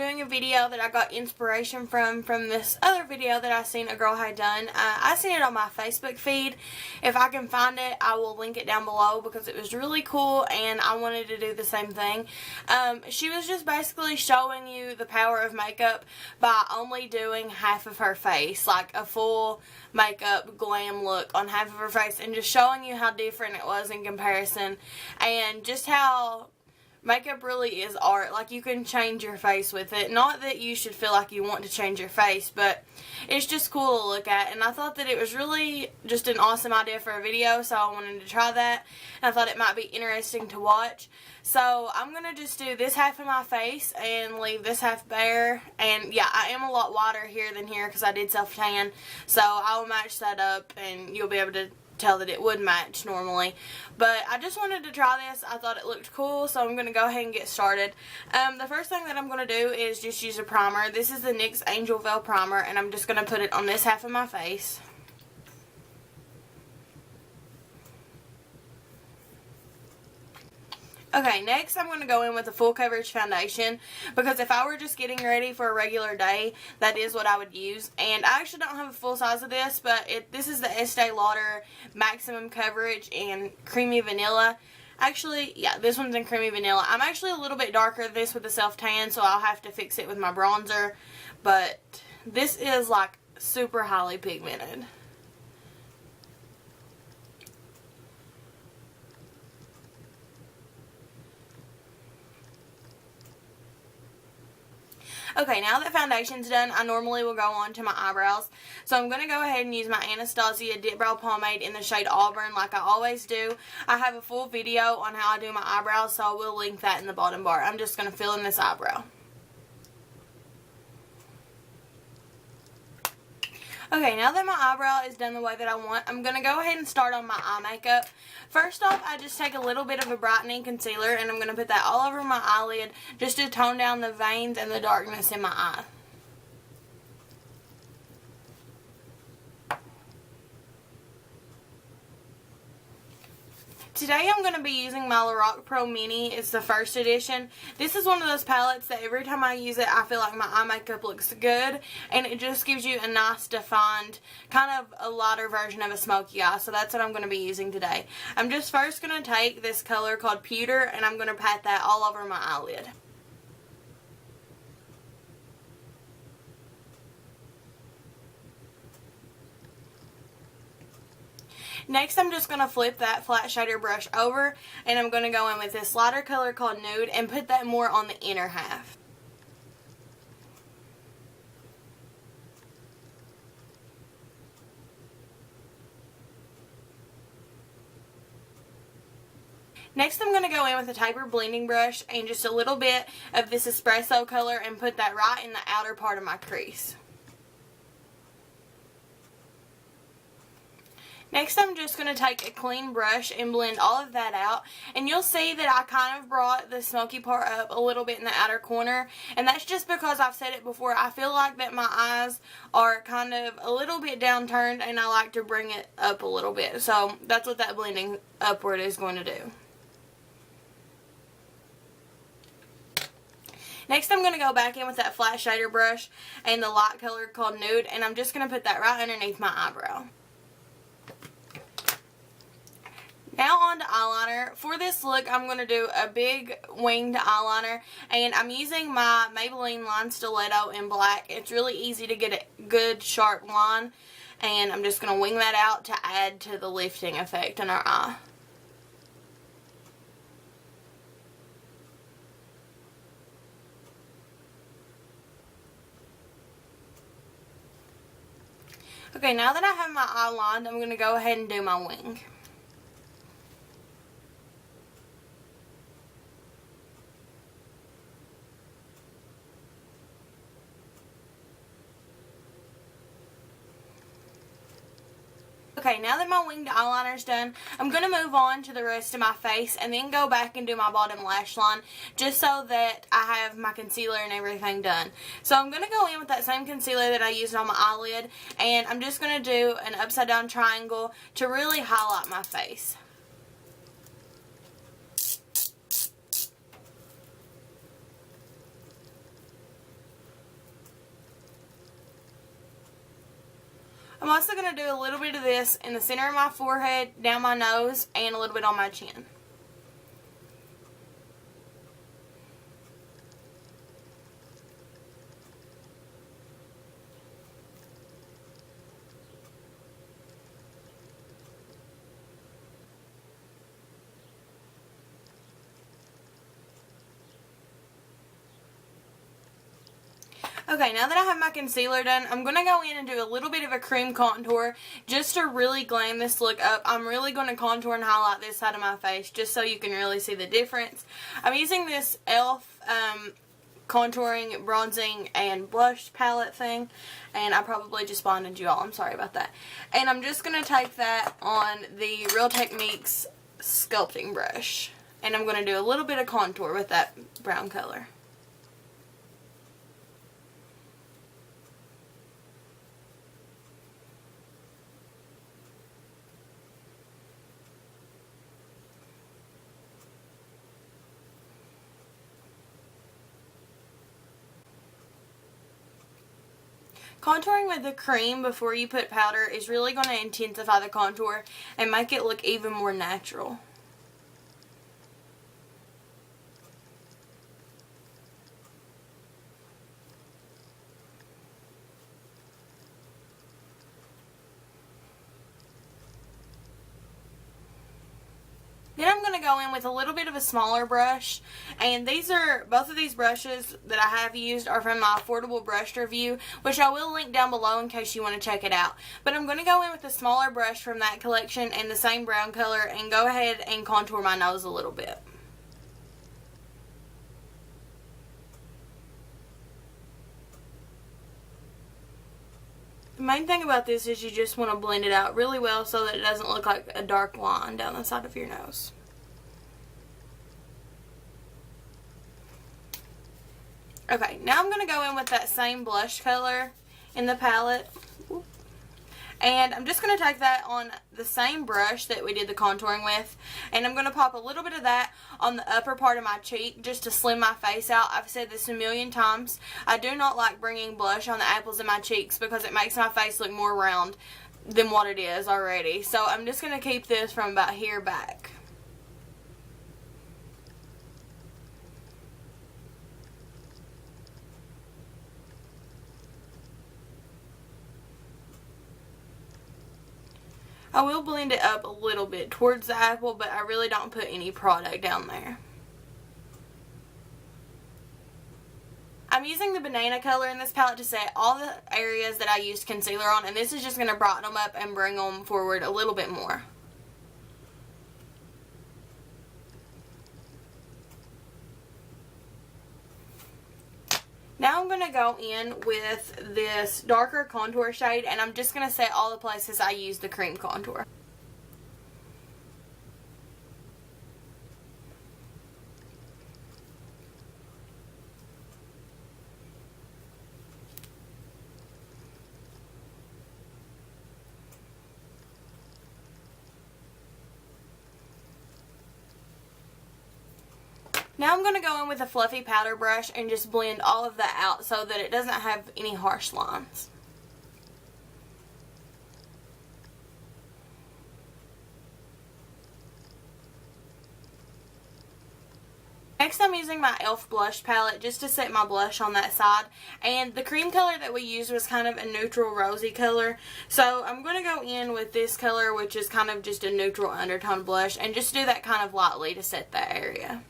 doing a video that I got inspiration from this other video that I seen a girl had done. I seen it on my Facebook feed. If I can find it, I will link it down below because it was really cool and I wanted to do the same thing. She was just basically showing you the power of makeup by only doing half of her face, like a full makeup glam look on half of her face, and just showing you how different it was in comparison, and just how makeup really is art. Like, you can change your face with it. Not that you should feel like you want to change your face, but it's just cool to look at. And I thought that it was really just an awesome idea for a video, so I wanted to try that. And I thought it might be interesting to watch. So I'm going to just do this half of my face and leave this half bare. And yeah, I am a lot whiter here than here because I did self-tan. So I'll match that up and you'll be able to tell that it would match normally. But I just wanted to try this. I thought it looked cool, so I'm going to go ahead and get started. The first thing that I'm going to do is just use a primer. This is the NYX Angel Veil Primer, and I'm just going to put it on this half of my face. Okay, next I'm going to go in with a full coverage foundation, because if I were just getting ready for a regular day, that is what I would use. And I actually don't have a full size of this, but this is the Estee Lauder Maximum Coverage in Creamy Vanilla. Actually, yeah, this one's in Creamy Vanilla. I'm actually a little bit darker than this with the self-tan, so I'll have to fix it with my bronzer. But this is like super highly pigmented. Okay, now that foundation's done, I normally will go on to my eyebrows. So I'm going to go ahead and use my Anastasia Dip Brow Pomade in the shade Auburn like I always do. I have a full video on how I do my eyebrows, so I will link that in the bottom bar. I'm just going to fill in this eyebrow. Okay, now that my eyebrow is done the way that I want, I'm going to go ahead and start on my eye makeup. First off, I just take a little bit of a brightening concealer and I'm going to put that all over my eyelid just to tone down the veins and the darkness in my eye. Today I'm going to be using my Lorac Pro Mini. It's the first edition. This is one of those palettes that every time I use it, I feel like my eye makeup looks good. And it just gives you a nice defined, kind of a lighter version of a smoky eye. So that's what I'm going to be using today. I'm just first going to take this color called Pewter and I'm going to pat that all over my eyelid. Next, I'm just going to flip that flat shader brush over and I'm going to go in with this lighter color called Nude and put that more on the inner half. Next, I'm going to go in with a taper blending brush and just a little bit of this espresso color and put that right in the outer part of my crease. Next, I'm just going to take a clean brush and blend all of that out. And you'll see that I kind of brought the smoky part up a little bit in the outer corner. And that's just because I've said it before. I feel like that my eyes are kind of a little bit downturned and I like to bring it up a little bit. So that's what that blending upward is going to do. Next, I'm going to go back in with that flat shader brush and the light color called Nude. And I'm just going to put that right underneath my eyebrow. Now on to eyeliner. For this look, I'm going to do a big winged eyeliner, and I'm using my Maybelline line Stiletto in black. It's really easy to get a good sharp line, and I'm just going to wing that out to add to the lifting effect in our eye. Okay, now that I have my eye lined, I'm going to go ahead and do my wing. Okay, now that my winged eyeliner is done, I'm going to move on to the rest of my face and then go back and do my bottom lash line just so that I have my concealer and everything done. So I'm going to go in with that same concealer that I used on my eyelid, and I'm just going to do an upside down triangle to really highlight my face. I'm also going to do a little bit of this in the center of my forehead, down my nose, and a little bit on my chin. Okay, now that I have my concealer done, I'm going to go in and do a little bit of a cream contour just to really glam this look up. I'm really going to contour and highlight this side of my face just so you can really see the difference. I'm using this e.l.f. Contouring, bronzing, and blush palette thing, and I probably just blinded you all. I'm sorry about that. And I'm just going to take that on the Real Techniques sculpting brush, and I'm going to do a little bit of contour with that brown color. Contouring with the cream before you put powder is really going to intensify the contour and make it look even more natural. Then I'm going to go in with a little bit of a smaller brush, and both of these brushes that I have used are from my affordable brush review, which I will link down below in case you want to check it out. But I'm going to go in with a smaller brush from that collection and the same brown color and go ahead and contour my nose a little bit. The main thing about this is you just want to blend it out really well so that it doesn't look like a dark line down the side of your nose. Okay, now I'm going to go in with that same blush color in the palette. And I'm just going to take that on the same brush that we did the contouring with. And I'm going to pop a little bit of that on the upper part of my cheek just to slim my face out. I've said this a million times. I do not like bringing blush on the apples of my cheeks because it makes my face look more round than what it is already. So I'm just going to keep this from about here back. I will blend it up a little bit towards the apple, but I really don't put any product down there. I'm using the banana color in this palette to set all the areas that I used concealer on, and this is just going to brighten them up and bring them forward a little bit more. Now I'm going to go in with this darker contour shade, and I'm just going to set all the places I used the cream contour. Now I'm going to go in with a fluffy powder brush and just blend all of that out so that it doesn't have any harsh lines. Next I'm using my e.l.f. blush palette just to set my blush on that side, and the cream color that we used was kind of a neutral rosy color, so I'm going to go in with this color, which is kind of just a neutral undertone blush, and just do that kind of lightly to set that area.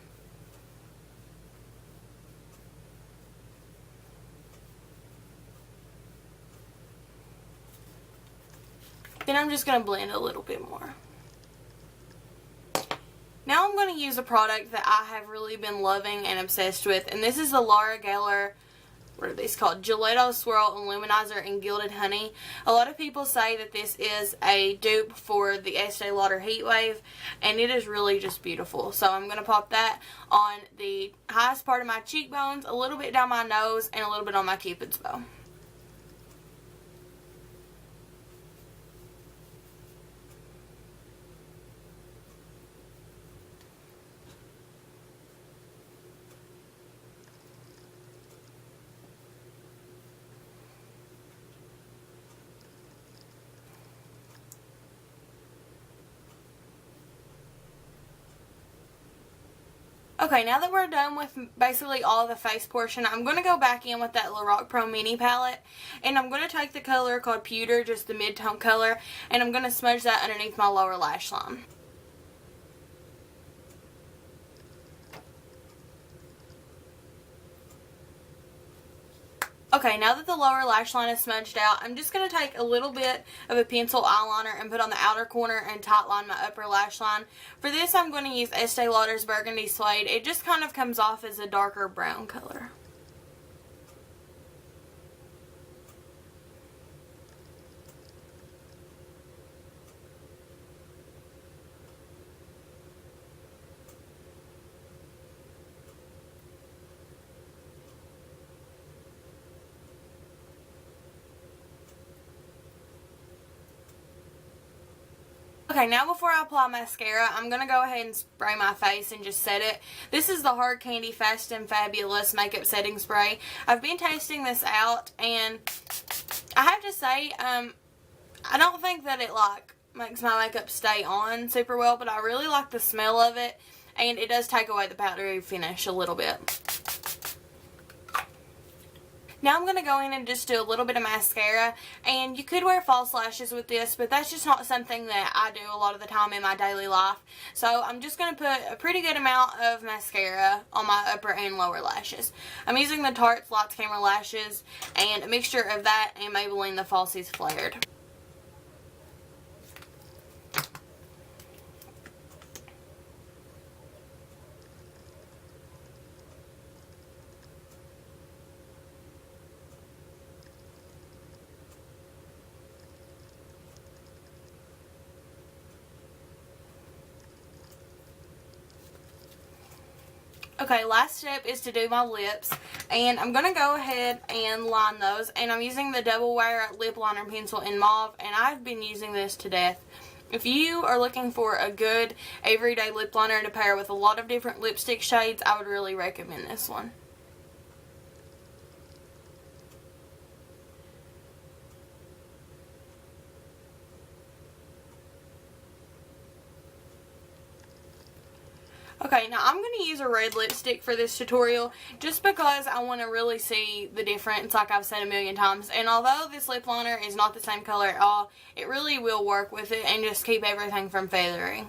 Then I'm just going to blend a little bit more. Now I'm going to use a product that I have really been loving and obsessed with, and this is the Laura Geller, what are these called? Gelato Swirl Illuminizer in Gilded Honey. A lot of people say that this is a dupe for the Estee Lauder Heat Wave, and it is really just beautiful. So I'm going to pop that on the highest part of my cheekbones, a little bit down my nose, and a little bit on my Cupid's bow. Okay, now that we're done with basically all the face portion, I'm going to go back in with that Lorac Pro Mini palette. And I'm going to take the color called Pewter, just the mid-tone color, and I'm going to smudge that underneath my lower lash line. Okay, now that the lower lash line is smudged out, I'm just going to take a little bit of a pencil eyeliner and put on the outer corner and tightline my upper lash line. For this, I'm going to use Estee Lauder's Burgundy Suede. It just kind of comes off as a darker brown color. Okay, now before I apply mascara, I'm going to go ahead and spray my face and just set it. This is the Hard Candy Fast and Fabulous Makeup Setting Spray. I've been testing this out, and I have to say, I don't think that it, makes my makeup stay on super well, but I really like the smell of it, and it does take away the powdery finish a little bit. Now I'm going to go in and just do a little bit of mascara, and you could wear false lashes with this, but that's just not something that I do a lot of the time in my daily life. So I'm just going to put a pretty good amount of mascara on my upper and lower lashes. I'm using the Tarte Lights Camera Lashes and a mixture of that and Maybelline the Falsies Flared. Okay, last step is to do my lips, and I'm going to go ahead and line those, and I'm using the Double Wear Lip Liner Pencil in Mauve, and I've been using this to death. If you are looking for a good everyday lip liner to pair with a lot of different lipstick shades, I would really recommend this one. Okay, now I'm going to use a red lipstick for this tutorial just because I want to really see the difference, like I've said a million times. And although this lip liner is not the same color at all, it really will work with it and just keep everything from feathering.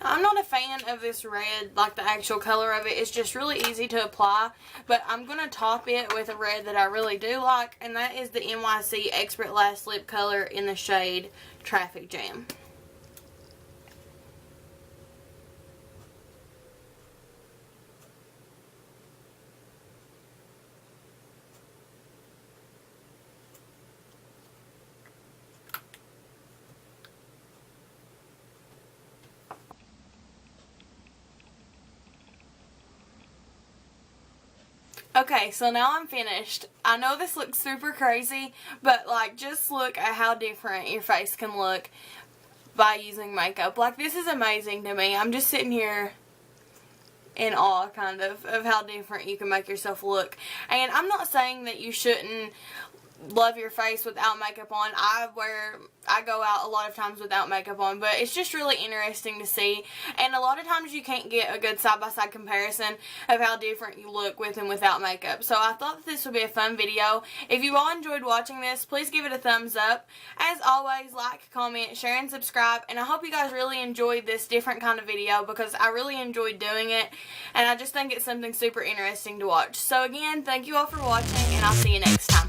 I'm not a fan of this red, like the actual color of it. It's just really easy to apply, but I'm going to top it with a red that I really do like, and that is the NYC Expert Lash Lip Color in the shade Traffic Jam. Okay, so now I'm finished. I know this looks super crazy, but just look at how different your face can look by using makeup. This is amazing to me. I'm just sitting here in awe, kind of how different you can make yourself look. And I'm not saying that you shouldn't love your face without makeup on. I go out a lot of times without makeup on, but it's just really interesting to see, and a lot of times you can't get a good side-by-side comparison of how different you look with and without makeup. So I thought that this would be a fun video. If you all enjoyed watching this, please give it a thumbs up. As always, like, comment, share, and subscribe, and I hope you guys really enjoyed this different kind of video because I really enjoyed doing it, and I just think it's something super interesting to watch. So again, thank you all for watching, and I'll see you next time.